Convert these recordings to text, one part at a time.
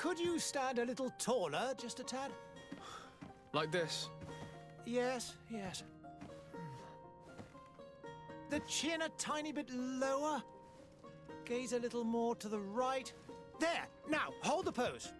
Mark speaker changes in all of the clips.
Speaker 1: Could you stand a little taller, just a tad?
Speaker 2: Like this?
Speaker 1: Yes, yes. The chin a tiny bit lower. Gaze a little more to the right. There! Now, hold the pose.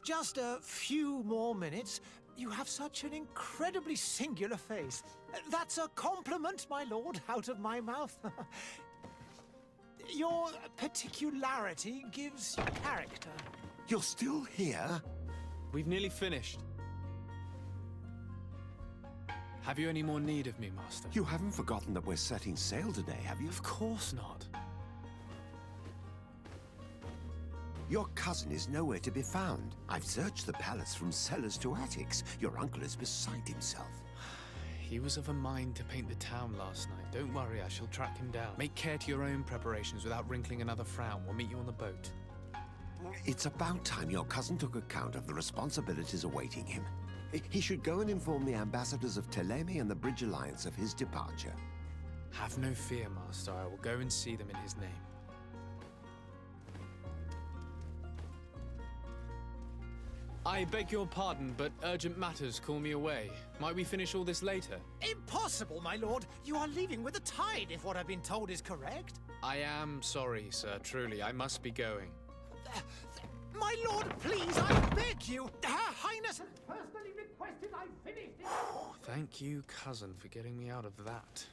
Speaker 1: Just a few more minutes. You have such an incredibly singular face. That's a compliment, my lord, out of my mouth. Your particularity gives character.
Speaker 3: You're still here?
Speaker 2: We've nearly finished. Have you any more need of me, Master?
Speaker 3: You haven't forgotten that we're setting sail today, have you?
Speaker 2: Of course not.
Speaker 3: Your cousin is nowhere to be found. I've searched the palace from cellars to attics. Your uncle is beside himself.
Speaker 2: He was of a mind to paint the town last night. Don't worry, I shall track him down. Make care to your own preparations without wrinkling another frown. We'll meet you on the boat.
Speaker 3: It's about time your cousin took account of the responsibilities awaiting him. He should go and inform the ambassadors of Ptolemy and the Bridge Alliance of his departure.
Speaker 2: Have no fear, Master. I will go and see them in his name. I beg your pardon, but urgent matters call me away. Might we finish all this later?
Speaker 1: Impossible, my lord. You are leaving with the tide, if what I've been told is correct.
Speaker 2: I am sorry, sir. Truly, I must be going.
Speaker 1: My lord, please, I beg you. Her Highness has personally requested I finish this.
Speaker 2: Thank you, cousin, for getting me out of that.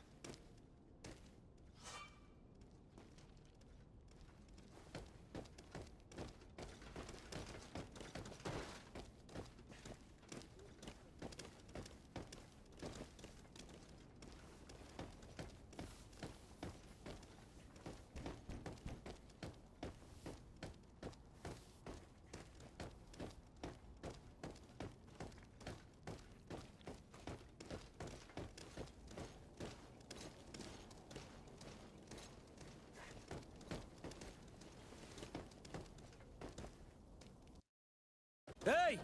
Speaker 4: Hey!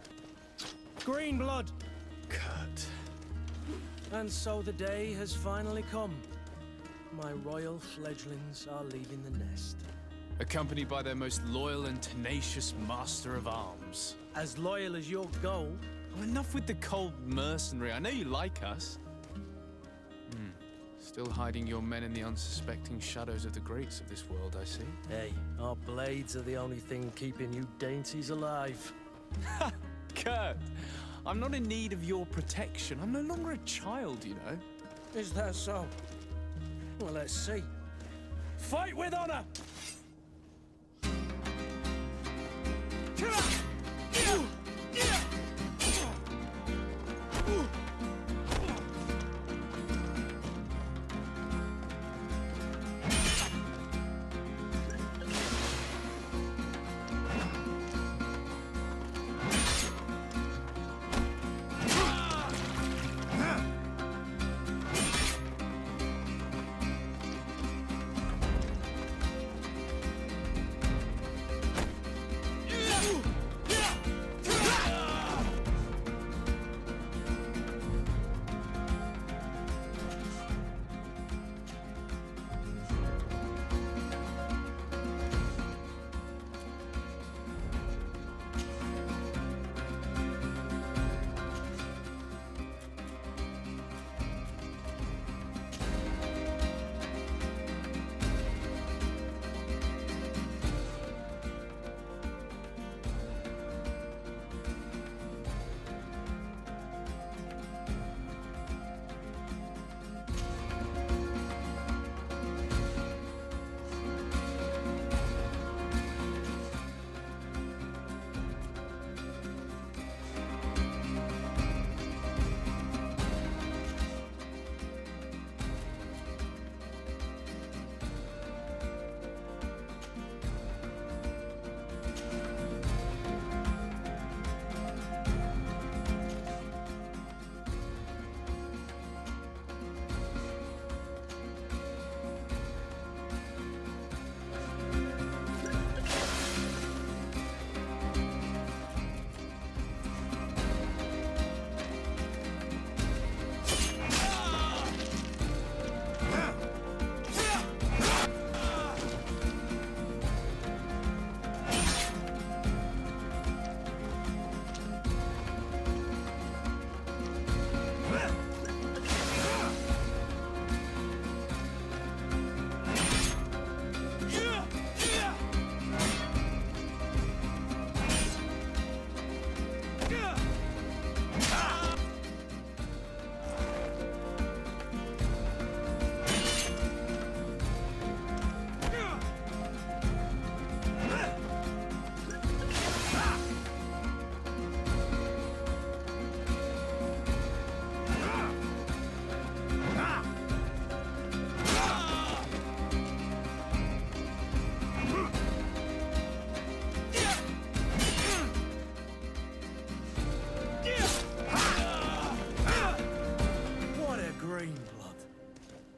Speaker 4: Green blood!
Speaker 2: Kurt.
Speaker 4: And so the day has finally come. My royal fledglings are leaving the nest.
Speaker 2: Accompanied by their most loyal and tenacious master of arms.
Speaker 4: As loyal as your gold.
Speaker 2: Oh, enough with the cold mercenary. I know you like us. Still hiding your men in the unsuspecting shadows of the greats of this world, I see.
Speaker 4: Hey, our blades are the only thing keeping you dainties alive.
Speaker 2: Ha! Kurt! I'm not in need of your protection. I'm no longer a child, you know.
Speaker 4: Is that so? Well, let's see. Fight with honor!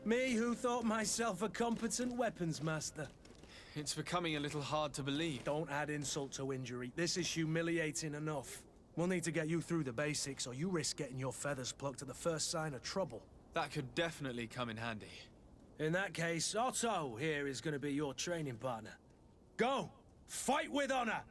Speaker 4: Me who thought myself a competent weapons master.
Speaker 2: It's becoming a little hard to believe.
Speaker 4: Don't add insult to injury. This is humiliating enough. We'll need to get you through the basics, or you risk getting your feathers plucked at the first sign of trouble.
Speaker 2: That could definitely come in handy.
Speaker 4: In that case, Otto here is going to be your training partner. Go! Fight with honor!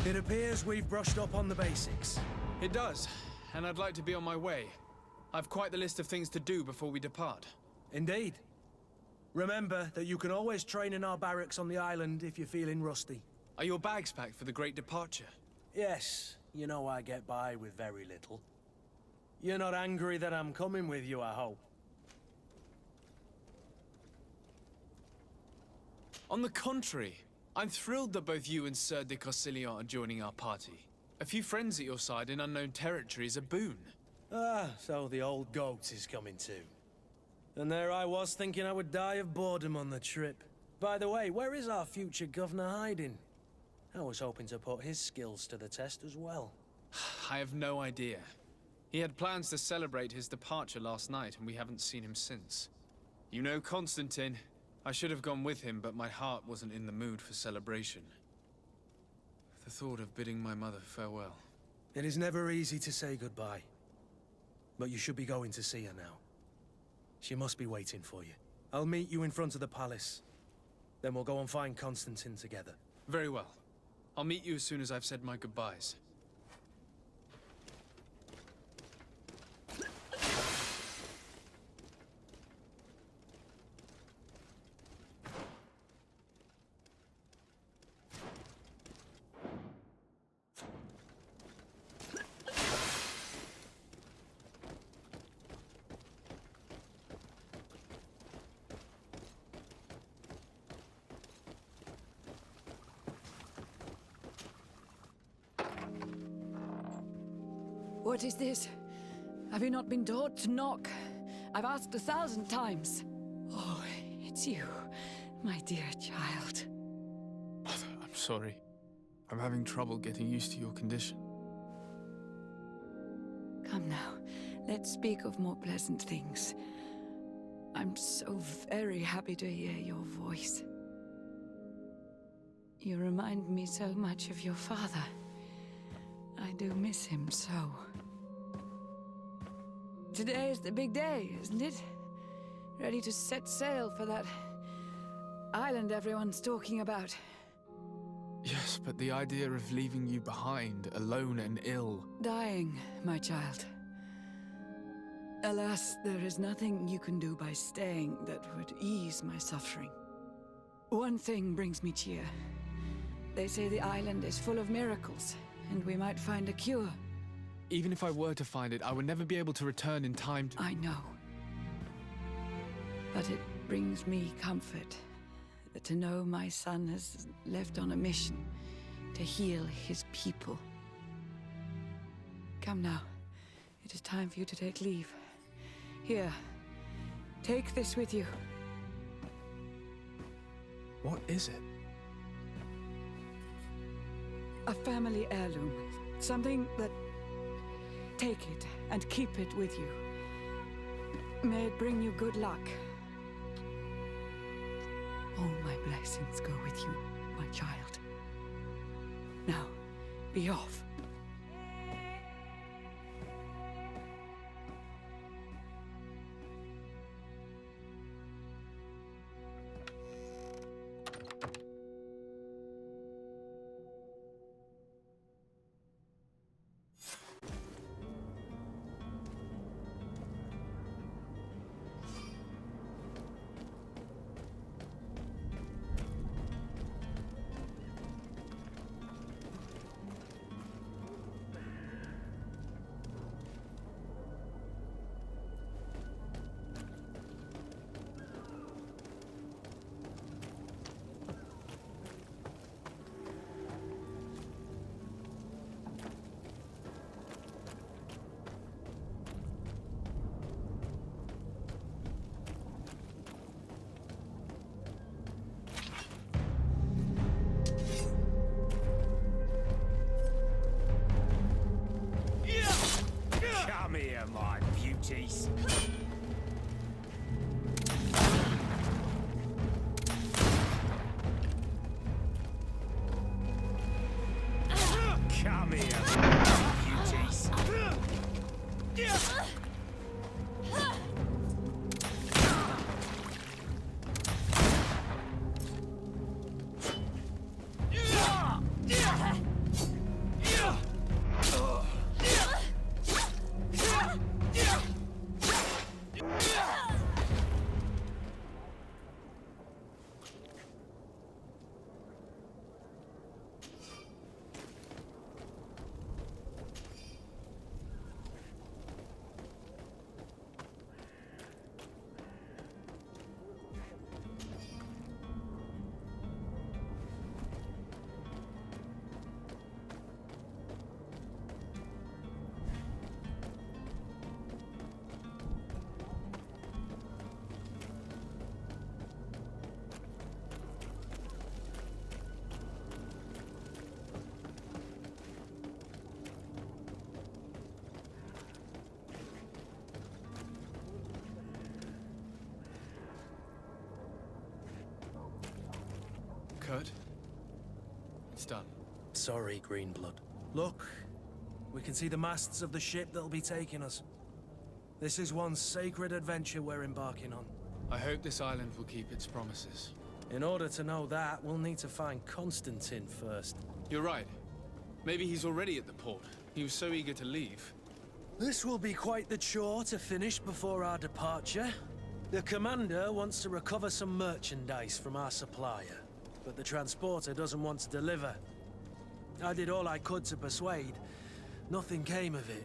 Speaker 4: It appears we've brushed up on the basics.
Speaker 2: It does, and I'd like to be on my way. I've quite the list of things to do before we depart.
Speaker 4: Indeed. Remember that you can always train in our barracks on the island if you're feeling rusty.
Speaker 2: Are your bags packed for the great departure?
Speaker 4: Yes, you know I get by with very little. You're not angry that I'm coming with you, I hope.
Speaker 2: On the contrary, I'm thrilled that both you and Sir de Cossillon are joining our party. A few friends at your side in unknown territory is a boon.
Speaker 4: Ah, so the old goat is coming too. And there I was thinking I would die of boredom on the trip. By the way, where is our future governor hiding? I was hoping to put his skills to the test as well.
Speaker 2: I have no idea. He had plans to celebrate his departure last night, and we haven't seen him since. You know Constantine. I should have gone with him, but my heart wasn't in the mood for celebration. The thought of bidding my mother farewell.
Speaker 4: It is never easy to say goodbye. But you should be going to see her now. She must be waiting for you. I'll meet you in front of the palace. Then we'll go and find Constantine together.
Speaker 2: Very well. I'll meet you as soon as I've said my goodbyes.
Speaker 5: What is this? Have you not been taught to knock? I've asked 1,000 times. Oh, it's you, my dear child.
Speaker 2: Mother, I'm sorry. I'm having trouble getting used to your condition.
Speaker 5: Come now, let's speak of more pleasant things. I'm so very happy to hear your voice. You remind me so much of your father. I do miss him so. Today is the big day, isn't it? Ready to set sail for that island everyone's talking about.
Speaker 2: Yes, but the idea of leaving you behind, alone and ill...
Speaker 5: Dying, my child. Alas, there is nothing you can do by staying that would ease my suffering. One thing brings me cheer. They say the island is full of miracles, and we might find a cure.
Speaker 2: Even if I were to find it, I would never be able to return in time to...
Speaker 5: I know. But it brings me comfort to know my son has left on a mission to heal his people. Come now. It is time for you to take leave. Here, take this with you.
Speaker 2: What is it?
Speaker 5: A family heirloom. Something that... Take it and keep it with you. May it bring you good luck. All my blessings go with you, my child. Now, be off.
Speaker 3: Come here, my beauties. Come here, my beauties.
Speaker 2: Kurt? It's done.
Speaker 4: Sorry, Greenblood. Look, we can see the masts of the ship that'll be taking us. This is one sacred adventure we're embarking on.
Speaker 2: I hope this island will keep its promises.
Speaker 4: In order to know that, we'll need to find Constantine first.
Speaker 2: You're right. Maybe he's already at the port. He was so eager to leave.
Speaker 4: This will be quite the chore to finish before our departure. The commander wants to recover some merchandise from our supplier, but the transporter doesn't want to deliver. I did all I could to persuade. Nothing came of it.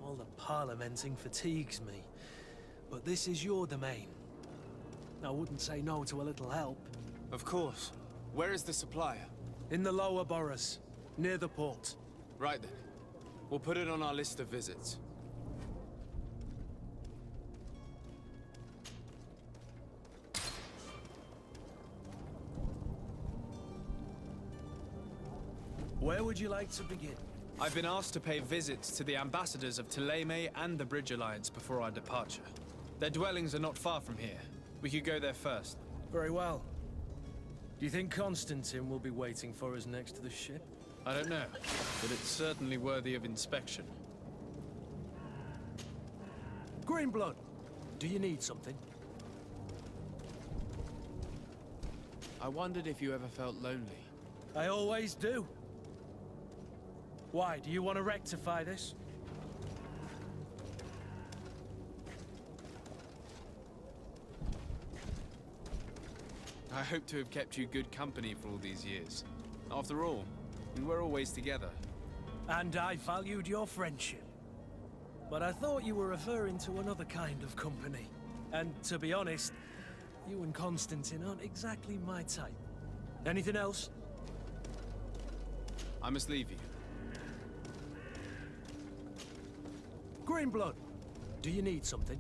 Speaker 4: All the parliamenting fatigues me. But this is your domain. I wouldn't say no to a little help.
Speaker 2: Of course. Where is the supplier?
Speaker 4: In the lower boroughs, near the port.
Speaker 2: Right then. We'll put it on our list of visits.
Speaker 4: Where would you like to begin?
Speaker 2: I've been asked to pay visits to the ambassadors of Thélème and the Bridge Alliance before our departure. Their dwellings are not far from here, We could go there first.
Speaker 4: Very well. Do you think Constantine will be waiting for us next to the ship?
Speaker 2: I don't know, but it's certainly worthy of inspection.
Speaker 4: Greenblood, do you need something?
Speaker 2: I wondered if you ever felt lonely.
Speaker 4: I always do. Why, do you want to rectify this?
Speaker 2: I hope to have kept you good company for all these years. After all, we were always together.
Speaker 4: And I valued your friendship. But I thought you were referring to another kind of company. And to be honest, you and Constantine aren't exactly my type. Anything else?
Speaker 2: I must leave you.
Speaker 4: Greenblood, do you need something?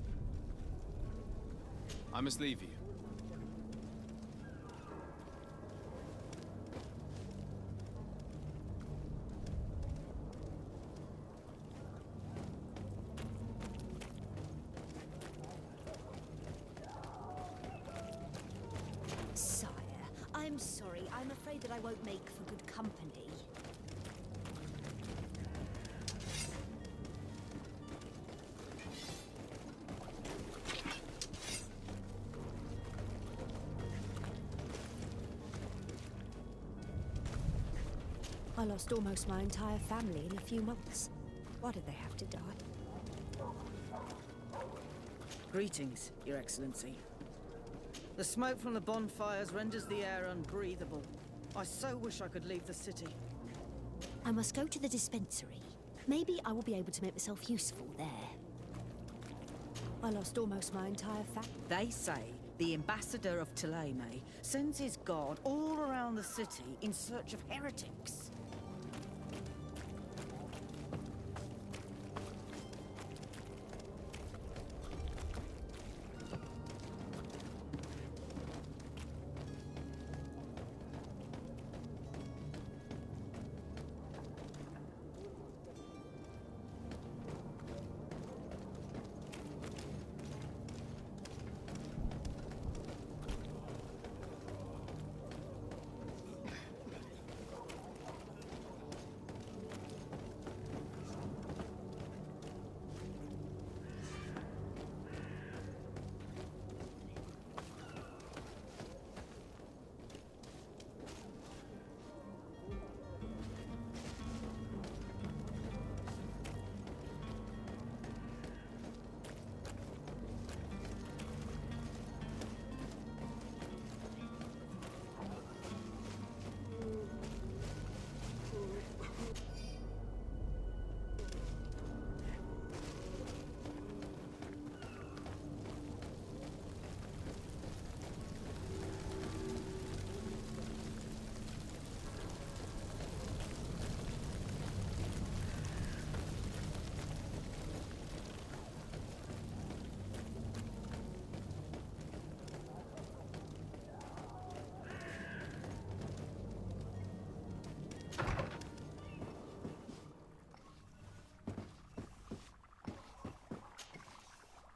Speaker 2: I must leave you.
Speaker 6: Sire, I'm sorry. I'm afraid that I won't make for good company. I lost almost my entire family in a few months. Why did they have to die?
Speaker 7: Greetings, Your Excellency. The smoke from the bonfires renders the air unbreathable. I so wish I could leave the city.
Speaker 6: I must go to the dispensary. Maybe I will be able to make myself useful there. I lost almost my entire family.
Speaker 7: They say the ambassador of Thélème sends his guard all around the city in search of heretics.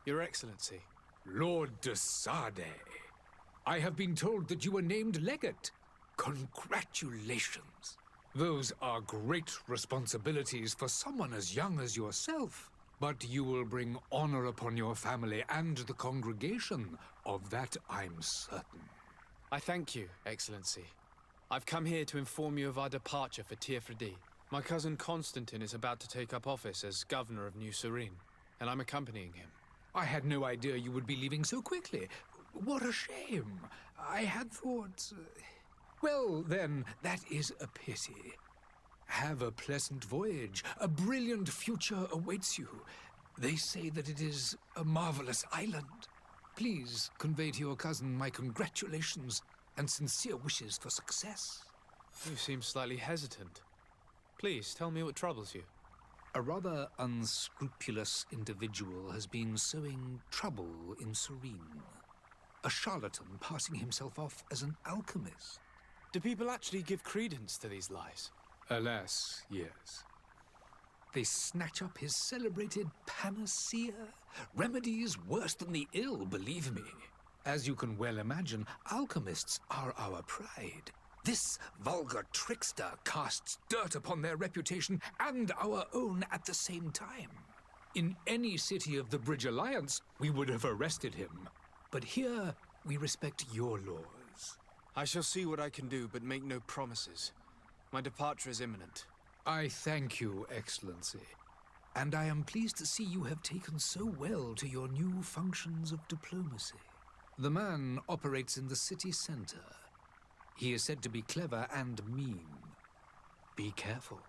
Speaker 2: Your Excellency.
Speaker 8: Lord de Sade, I have been told that you were named legate. Congratulations. Those are great responsibilities for someone as young as yourself. But you will bring honor upon your family and the congregation. Of that I'm certain.
Speaker 2: I thank you, Excellency. I've come here to inform you of our departure for Tiefredi. My cousin Constantine is about to take up office as governor of New Serene, and I'm accompanying him.
Speaker 8: I had no idea you would be leaving so quickly. What a shame. I had thought... Well, then, that is a pity. Have a pleasant voyage. A brilliant future awaits you. They say that it is a marvelous island. Please convey to your cousin my congratulations and sincere wishes for success.
Speaker 2: You seem slightly hesitant. Please, tell me what troubles you.
Speaker 8: A rather unscrupulous individual has been sowing trouble in Serene. A charlatan passing himself off as an alchemist.
Speaker 2: Do people actually give credence to these lies?
Speaker 8: Alas, yes. They snatch up his celebrated panacea, remedies worse than the ill, believe me. As you can well imagine, alchemists are our pride. This vulgar trickster casts dirt upon their reputation and our own at the same time. In any city of the Bridge Alliance, we would have arrested him. But here, we respect your laws.
Speaker 2: I shall see what I can do, but make no promises. My departure is imminent.
Speaker 8: I thank you, Excellency. And I am pleased to see you have taken so well to your new functions of diplomacy. The man operates in the city center. He is said to be clever and mean. Be careful.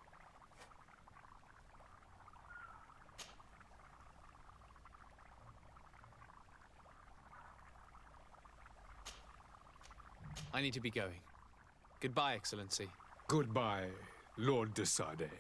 Speaker 2: I need to be going. Goodbye, Excellency.
Speaker 8: Goodbye, Lord de Sade.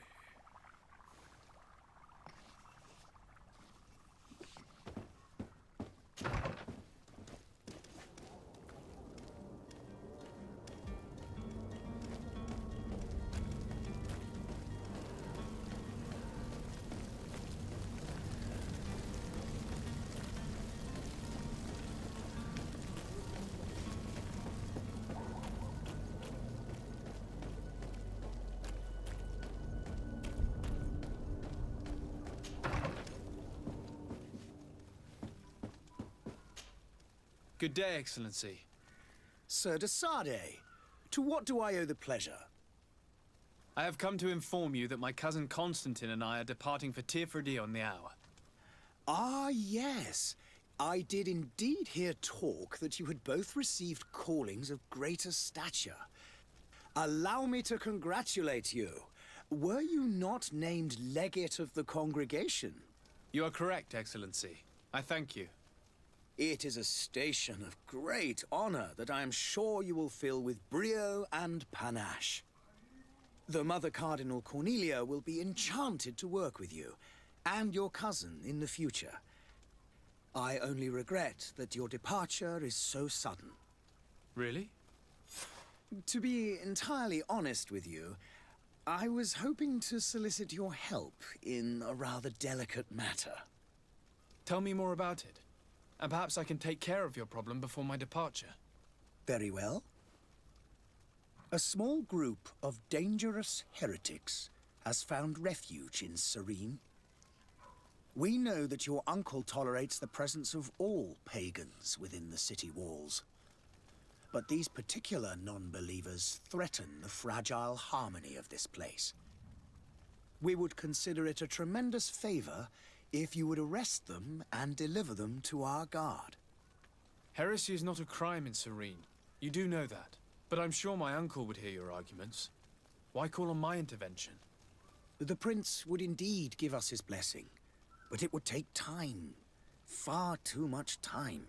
Speaker 2: Good day, Excellency.
Speaker 9: Sir de Sade, to what do I owe the pleasure?
Speaker 2: I have come to inform you that my cousin Constantine and I are departing for Tirfredi on the hour.
Speaker 9: Ah, yes. I did indeed hear talk that you had both received callings of greater stature. Allow me to congratulate you. Were you not named legate of the congregation?
Speaker 2: You are correct, Excellency. I thank you.
Speaker 9: It is a station of great honor that I am sure you will fill with brio and panache. The Mother Cardinal Cornelia will be enchanted to work with you, and your cousin in the future. I only regret that your departure is so sudden.
Speaker 2: Really?
Speaker 9: To be entirely honest with you, I was hoping to solicit your help in a rather delicate matter.
Speaker 2: Tell me more about it. And perhaps I can take care of your problem before my departure.
Speaker 9: Very well. A small group of dangerous heretics has found refuge in Serene. We know that your uncle tolerates the presence of all pagans within the city walls. But these particular non-believers threaten the fragile harmony of this place. We would consider it a tremendous favor if you would arrest them and deliver them to our guard.
Speaker 2: Heresy is not a crime in Serene. You do know that. But I'm sure my uncle would hear your arguments. Why call on my intervention?
Speaker 9: The prince would indeed give us his blessing, but it would take time. Far too much time.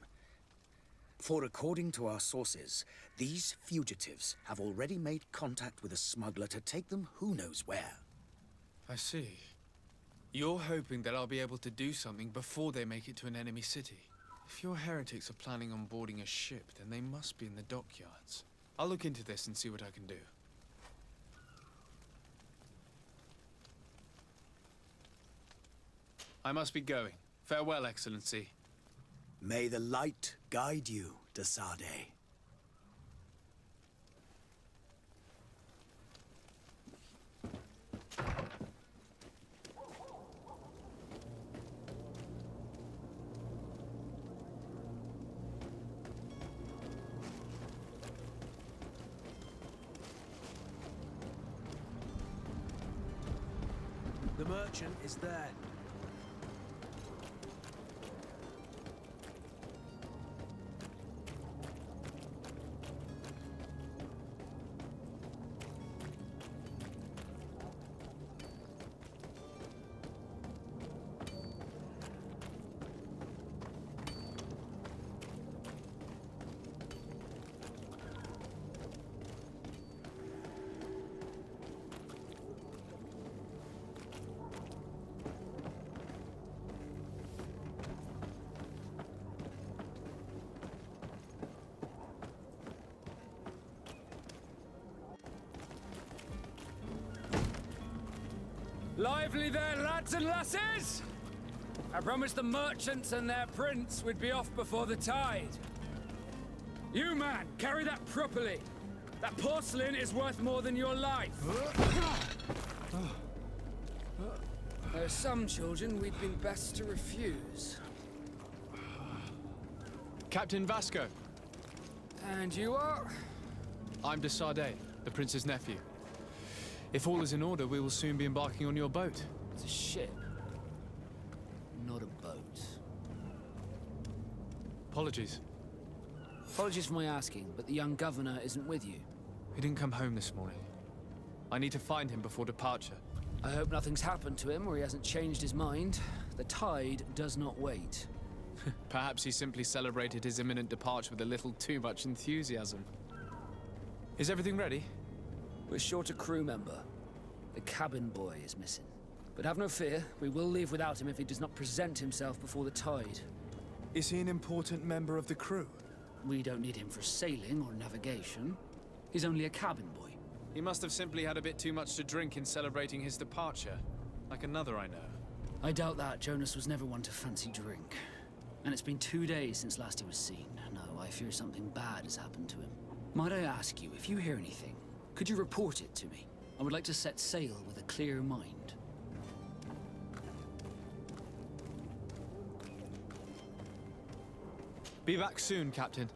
Speaker 9: For according to our sources, these fugitives have already made contact with a smuggler to take them who knows where.
Speaker 2: I see. You're hoping that I'll be able to do something before they make it to an enemy city. If your heretics are planning on boarding a ship, then they must be in the dockyards. I'll look into this and see what I can do. I must be going. Farewell, Excellency.
Speaker 9: May the light guide you, de Sade.
Speaker 4: The merchant is there.
Speaker 10: Lively there, lads and lasses! I promised the merchants and their prince we'd be off before the tide. You, man, carry that properly. That porcelain is worth more than your life. There are some children we'd been best to refuse.
Speaker 2: Captain Vasco.
Speaker 10: And you are?
Speaker 2: I'm de Sardet, the prince's nephew. If all is in order, we will soon be embarking on your boat.
Speaker 10: It's a ship, not a boat.
Speaker 2: Apologies.
Speaker 10: Apologies for my asking, but the young governor isn't with you.
Speaker 2: He didn't come home this morning. I need to find him before departure.
Speaker 10: I hope nothing's happened to him or he hasn't changed his mind. The tide does not wait.
Speaker 2: Perhaps he simply celebrated his imminent departure with a little too much enthusiasm. Is everything ready?
Speaker 10: We're short a crew member. The cabin boy is missing. But have no fear, we will leave without him if he does not present himself before the tide.
Speaker 11: Is he an important member of the crew?
Speaker 10: We don't need him for sailing or navigation. He's only a cabin boy.
Speaker 2: He must have simply had a bit too much to drink in celebrating his departure. Like another I know.
Speaker 10: I doubt that. Jonas was never one to fancy drink. And it's been 2 days since last he was seen. No, I fear something bad has happened to him. Might I ask you, if you hear anything, could you report it to me? I would like to set sail with a clear mind.
Speaker 2: Be back soon, Captain.